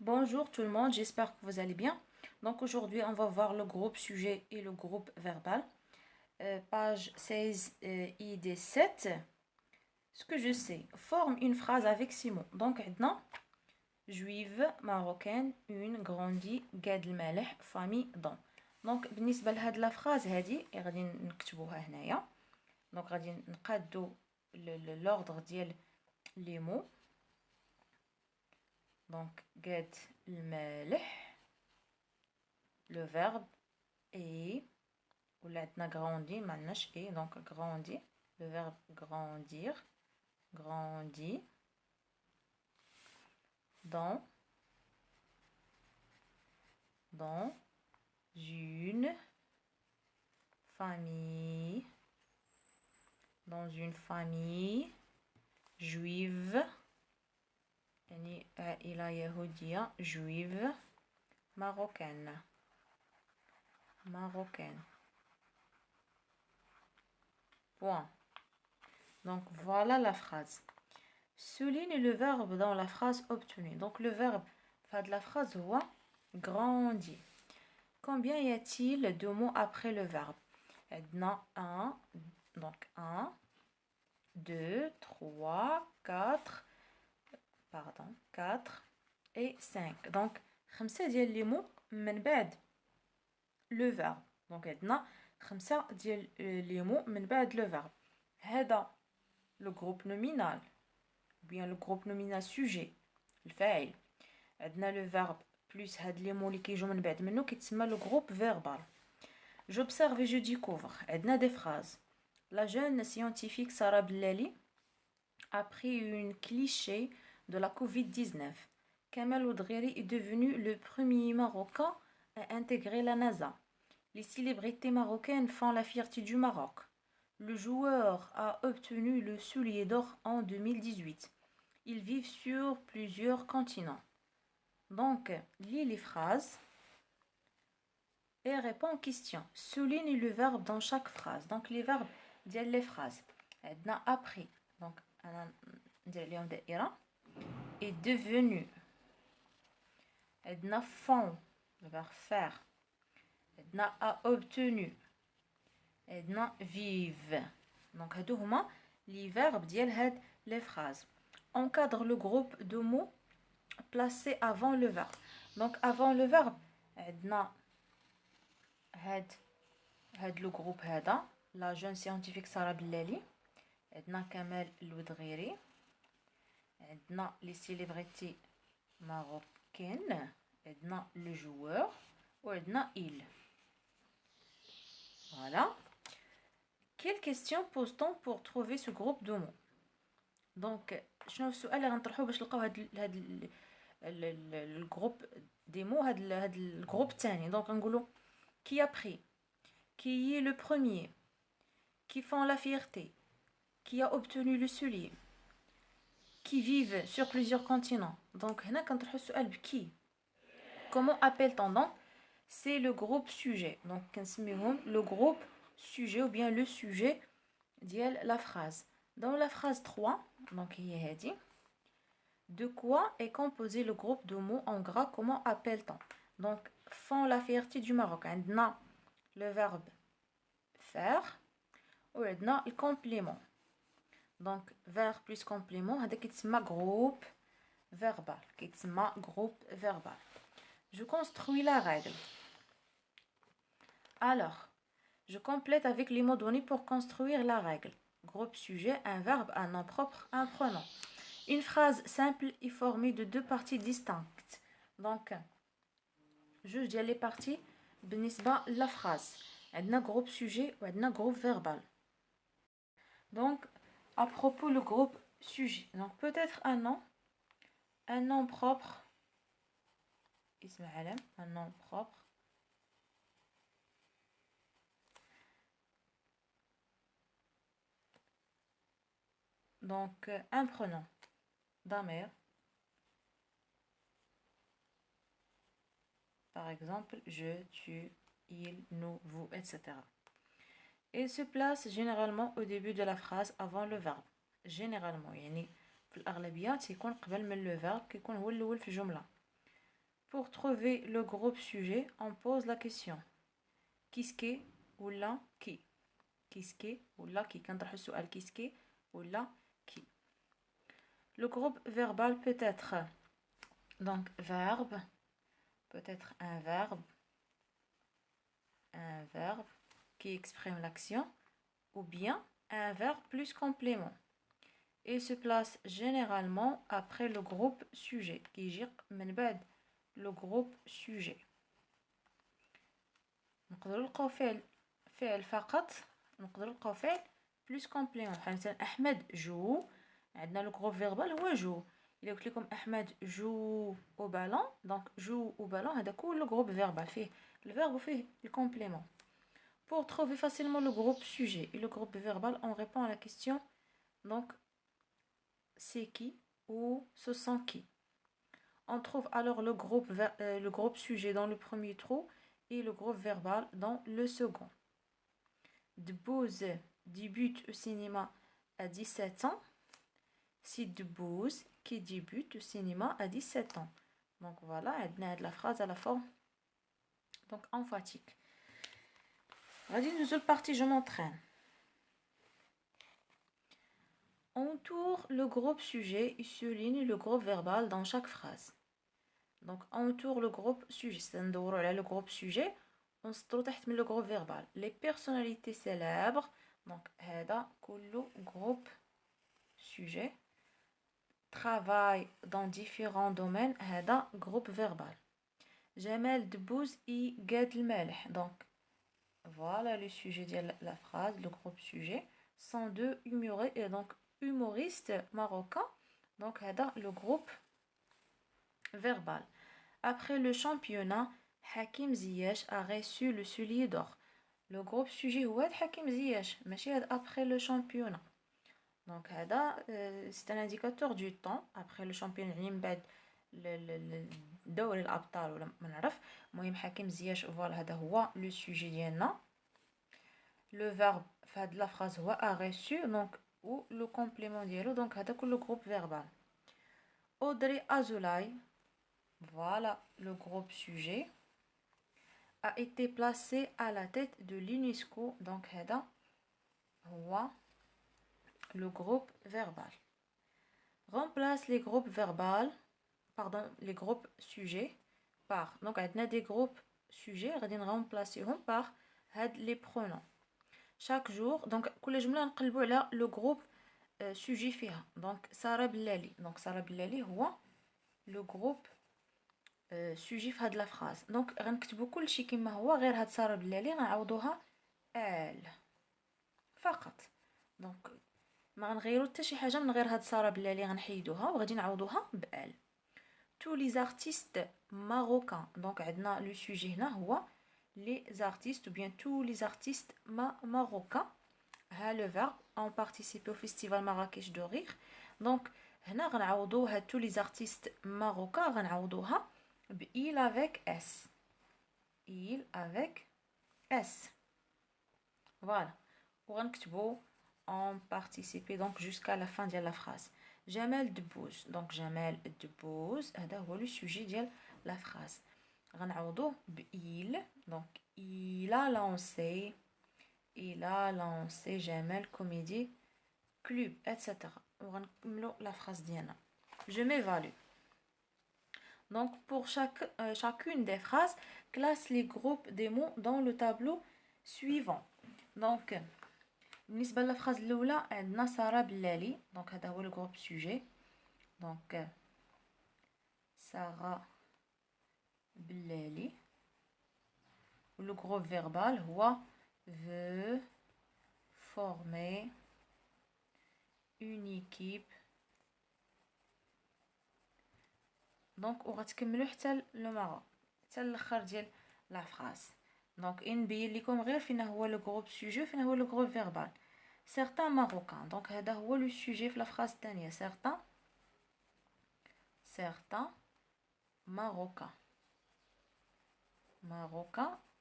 Bonjour tout le monde, j'espère que vous allez bien. Donc aujourd'hui, on va voir le groupe sujet et le groupe verbal. Page 16 ID 7. Ce que je sais, forme une phrase avec ces mots. Donc, عندنا juive, marocaine, une, grandie, قاد المالح, famille, dans. Donc, بالنسبة لهاد la phrase هادي غادي نكتبوها هنايا. Donc, غادي نقادو l'ordre ديال les mots. Donc, قاد المالح, le verbe et ou l'adna grandi, manash et donc grandi, le verbe grandir, grandit dans une famille, dans une famille juive, يعني عائلة يهودية juive marocaine. Point. Donc voilà la phrase. Souligne le verbe dans la phrase obtenue. Donc le verbe de la phrase هو grandit. Combien y a-t-il de mots après le verbe? عندنا 1, donc 1, 2, 3, 4, 4 et 5. Donc 5 ديال les mots من بعد le verbe. Donc عندنا 5 ديال les mots من بعد le verbe. هذا le groupe nominal ou bien le groupe nominal sujet الفاعل. عندنا le verbe plus هاد les mots اللي كيجوا من بعد منه كيتسمى le groupe verbal. J'observe et je découvre. عندنا des phrases. La jeune scientifique Sarah Blali a pris une cliché de la Covid-19. Kamal Oudghiri est devenu le premier Marocain à intégrer la NASA. Les célébrités marocaines font la fierté du Maroc. Le joueur a obtenu le soulier d'or en 2018. Ils vivent sur plusieurs continents. Donc, lis les phrases et réponds aux questions. Souligne le verbe dans chaque phrase. Donc, les verbes ديال les phrases. عندنا après. Donc, أنا ندير عليهم دائرة. Est devenu. عندنا font. Le verbe faire. عندنا a obtenu. عندنا vive. Donc, هادو هما les verbes ديال هاد les phrases. Encadre le groupe de mots placés avant le verbe. Donc, avant le verbe, عندنا هاد le groupe هذا. La jeune scientifique Sarah Blali. عندنا كمال الودغيري. عندنا les célébrités marocaines. عندنا le joueur. وعندنا il. Voilà. Quelle question pose-t-on pour trouver ce groupe de mots? Donc, شنو السؤال اللي غنطرحوه باش نلقاو هاد الجروب دي مو هاد الجروب الثاني. دونك غنقولوا qui a pris, qui est le premier, qui font la fierté, qui a obtenu le soulier, qui vivent sur plusieurs continents. Donc هنا كنطرحوا السؤال بكي. Comment appelle-t-on donc? C'est le groupe sujet. Donc كنسميهم le groupe sujet ou bien le sujet ديال la phrase. Dans la phrase 3, donc هي هادي. De quoi est composé le groupe de mots en gras? Comment appelle-t-on? Donc font la fierté du Maroc. عندنا le verbe faire وعندنا le complément. Donc verbe plus complément هذا كيتسمى groupe verbal. كيتسمى groupe verbal. Je construis la règle. Alors, je complète avec les mots donnés pour construire la règle. Groupe sujet, un verbe, un nom propre, un pronom. Une phrase simple est formée de deux parties distinctes. Donc, juge les parties بالنسبة la phrase. عندنا groupe sujet ou عندنا groupe verbal. Donc, à propos le groupe sujet. Donc, peut-être un nom propre. اسم علم, un nom propre. Donc, un pronom. Damer. Par exemple, je, tu, il, nous, vous, etc. Il se place généralement au début de la phrase avant le verbe. Généralement, يعني في الأغلبية تيكون قبل من le verbe كيكون هو الأول في الجملة. Pour trouver le groupe sujet, on pose la question. كيسكي ولا كي كيسكي ولا كي كنطرحوا السؤال كيسكي ولا كي. Le groupe verbal peut être donc verbe, peut être un verbe qui exprime l'action, ou bien un verbe plus complément, et se place généralement après le groupe sujet qui يجي من بعد le groupe sujet. نقدروا نلقاو فعل فقط، نقدروا نلقاو فعل بلوس كومبليمون، بحال مثلا احمد جو، عندنا لو غروب فيربال هو جو. الا قلت لكم احمد جو او بالون، دونك جو او بالون هذا كله غروب فيربال فيه الفيرب وفيه الكومبليمون. Pour trouver facilement le groupe sujet et le groupe verbal, on répond à la question donc c'est qui ou ce sont qui. On trouve alors le groupe sujet dans le premier trou et le groupe verbal dans le second. Debouze débute au cinéma à 17 ans. C'est Debouze qui débute au cinéma à 17 ans. Donc voilà, on a la phrase à la forme donc emphatique. Vas-y, nous partie, je m'entraîne. On entoure le groupe sujet et souligne le groupe verbal dans chaque phrase. Donc on entoure le groupe sujet, c'est le groupe sujet. On se trouve تحت من le groupe verbal. Les personnalités célèbres, donc هذا كله groupe sujet. Travaille dans différents domaines, هذا groupe verbal. Jamel Debbouze et Gad Elmaleh. Donc voilà le sujet de la phrase, le groupe sujet. Sont deux humoristes marocains. Donc هذا le groupe verbal. Après le championnat, Hakim Ziyech a reçu le soulier d'or. Le groupe sujet هو Hakim Ziyech, ماشي après le championnat. Donc هذا c'est un indicateur du temps. Après le championnat يعني من بعد دوري الابطال ولا ما نعرف. المهم حكيم زياش فوالا هذا هو لو سوجي ديالنا. لو فيرب في هاد لا فراز هو a reçu donc ou le complément ديالو donc هذا كله groupe verbal. Audrey Azoulay, voilà le groupe sujet, a été placé à la tête de l'UNESCO. Donc هذا هو le groupe verbal. Remplace les groupes verbales, les groupes sujets par, donc on a des groupes sujets غادي نرمبلاسيهم par هاد les pronoms. Chaque jour, donc كل جملة نقلبوا على le groupe sujet فيها. Donc سارة بلالي، donc سارة بلالي هو le groupe sujet في هاد la phrase. donc غنكتبوا كلشي كما هو، غير هاد سارة بلالي غنعوضوها elle فقط. donc ما غنغيروا حتى شي حاجه من غير هاد ساره بلالي، غنحيدوها وغادي نعوضوها بال. tous les artistes marocains. donc عندنا لو سوجي هنا هو les artistes ou bien tous les artistes marocains. ها le verbe ont participé au festival Marrakech de rire. donc هنا غنعوضو هاد tous les artistes marocains غنعوضوها ب il avec s. il avec s. voilà. وغنكتبو ont participé donc jusqu'à la fin de la phrase. Jamel Debbouze. donc Jamel Debbouze هذا هو le sujet ديال la phrase. غنعوضوه ب il. donc il a lancé Jamel Comédie Club etc. وغنكملو la phrase ديالنا. je m'évalue. donc pour chacune des phrases, classe les groupes des mots dans le tableau suivant. donc بالنسبه للفراز الاولى عندنا ساره بلالي، دونك هذا هو الجروب سوجي. دونك ساره بلالي، ولو جروب فيربال هو veut former une équipe. دونك وغتكملوا حتى لو مارو حتى الاخر ديال لا فراز. دونك نبين لكم غير فين هو لو جروب سوجي وفين هو لو جروب فيربال. certains marocains. donc هذا هو لو سوجي في لا فراز الثانيه. certains marocains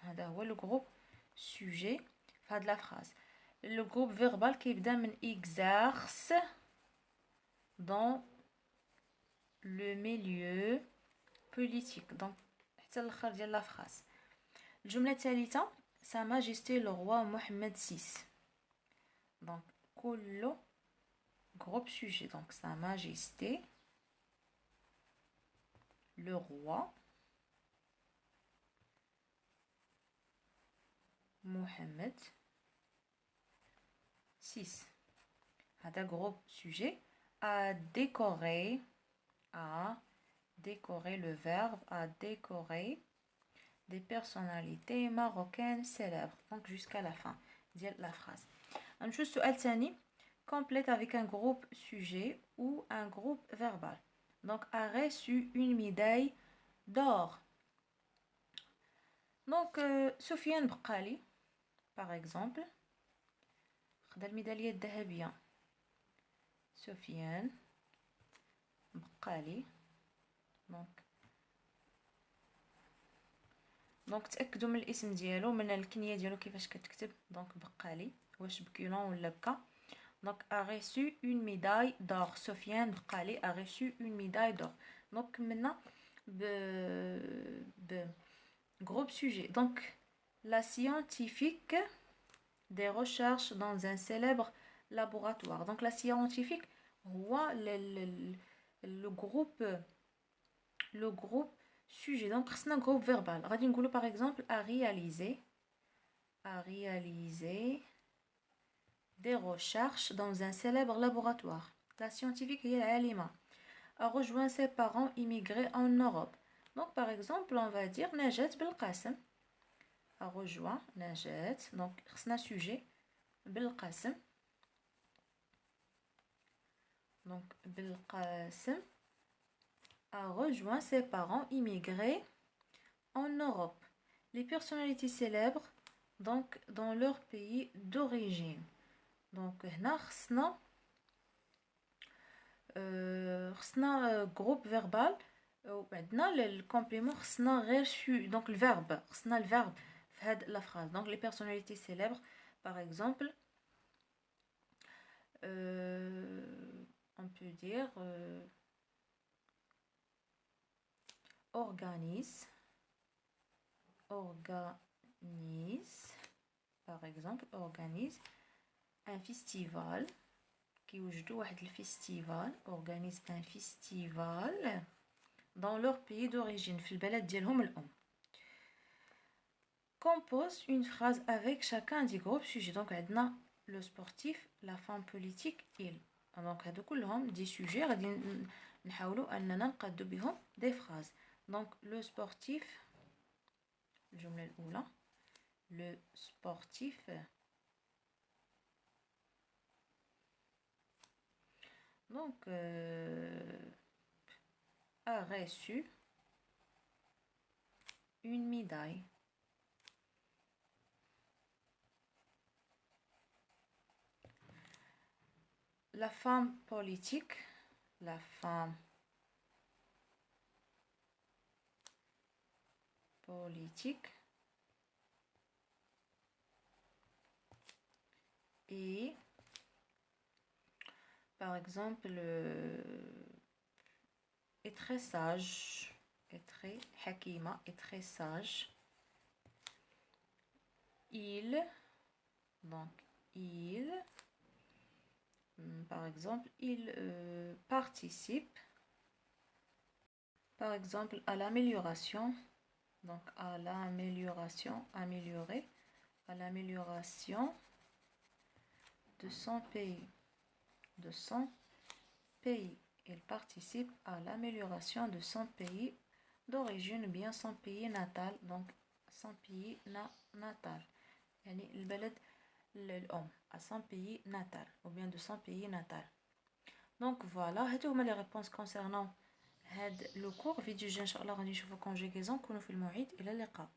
هذا هو لو جروب سوجي في هاد لا فراز. لو جروب فيربال كيبدا من exerce dans le milieu politique. Donc حتى الاخر ديال لا فراس. الجمله الثالثه Sa Majesté le roi Mohammed VI. Donc كله groupe sujet. Donc Sa Majesté le roi Mohammed VI. هذا groupe sujet. A décoré le verbe a décoré des personnalités marocaines célèbres. Donc jusqu'à la fin de la phrase. نشوف السؤال ثاني. Complète avec un groupe sujet ou un groupe verbal. Donc a reçu une médaille d'or. Donc Sofiane Bqali par exemple خد الميدالية الذهبية. سفيان بقالي. دونك تاكدوا من الاسم ديالو من الكنيه ديالو كيفاش كتكتب. دونك بقالي واش بكيلون ولا بكا. دونك a reçu une médaille d'or. سفيان بقالي a reçu une médaille d'or. دونك كملنا ب groupe sujet. Donc la scientifique des recherches dans un célèbre laboratoire. Donc la scientifique هو le groupe sujet. Donc خصنا groupe verbal. غادي نقولوا par exemple a réalisé des recherches dans un célèbre laboratoire. La scientifique هي العالمة. A rejoint ses parents immigrés en Europe. Donc par exemple on va dire Najat Belkacem a rejoint Najat. Donc خصنا sujet Belkacem. Donc Belkacem a rejoint ses parents immigrés en Europe. Les personnalités célèbres donc dans leur pays d'origine. Donc هنا خصنا groupe verbal وعندنا الكومبليمون خصنا غير donc الفيرب خصنا الفيرب في هاد لا phrase. Donc les personnalités célèbres par exemple on peut dire organise par exemple organise un festival كيوجدوا واحد الفيستيفال. organise un festival dans leur pays d'origine في البلد ديالهم الأم. Compose une phrase avec chacun des groupes sujets. Donc عندنا le sportif, la femme politique, il. Donc هادو كلهم دي سوجي غادي نحاولوا اننا نقادو بهم des phrases. Donc le sportif الجملة الأولى le sportif donc a reçu une médaille. La femme politique et par exemple est très sage, est très hakima, est très sage. Il par exemple il participe par exemple à l'amélioration. Donc à l'amélioration, améliorer, à l'amélioration de son pays. Il participe à l'amélioration de son pays d'origine, bien son pays natal. Donc son pays natal. يعني البلد الأم à son pays natal ou bien de son pays natal. Donc voilà, هادو هما les réponses concernant هاد لو كور. فيديو جاي ان شاء الله غادي نشوفو كونجيغيزون. كونوا في الموعد. الى اللقاء.